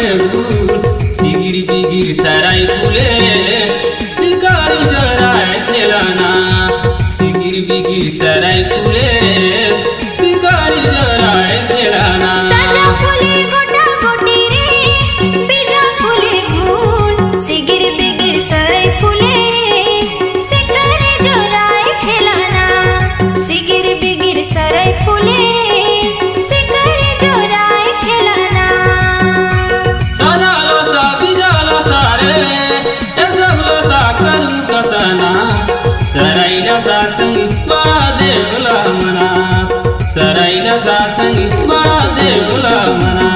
देऊल सिगिर बिगिर चराई फुले रे शिकारी जराय खेलाना सिगिर बिगिर चराई फुले रे शिकारी जराय खेलाना साजा फुले गोटा गोटी रे बीजा फुले फूल सिगिर बिगिर सराई फुले रे शिकारी जराय खेलाना सिगिर बिगिर सराई फुले रे शिकारी जराय खेलाना सजालो सा बिजालो सारे ए सगलो सा करू कसाना सराईला सा संगीत बळा देवला मना सराईला सा संगीत बळा देवला मना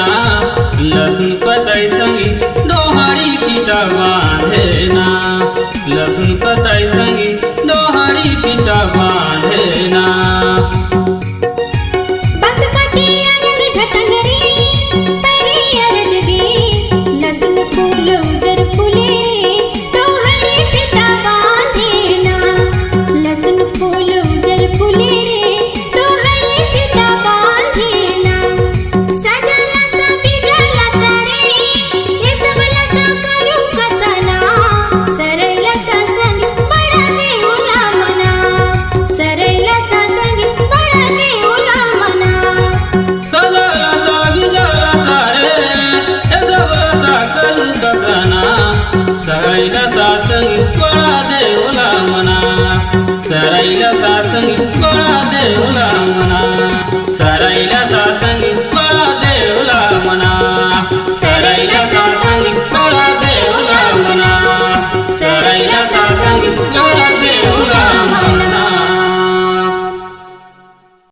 लहसुन पताई संगी डोहाड़ी पिता बांधेना लहसुन पताई संगी डोहाड़ी पिता बांधेना बस कटिया रंग झटंगरी परी अरजगी लहसुन फूल उजर फुले डोहड़ी पिता बांधेना लहसुन फूल उजर फुले रे डोहड़ी पिता बांधेना सजाला सा बिजाला सारे ये सब लसा करू कसाना सरैला सा संग बड़ा देऊला मना सरैला सा संग बड़ा देऊला मना सजाला सा बिजाला सारे ए सब लसा करू कसाना सराईला सा संगीत बळा देवला मना सराईला सा संगीत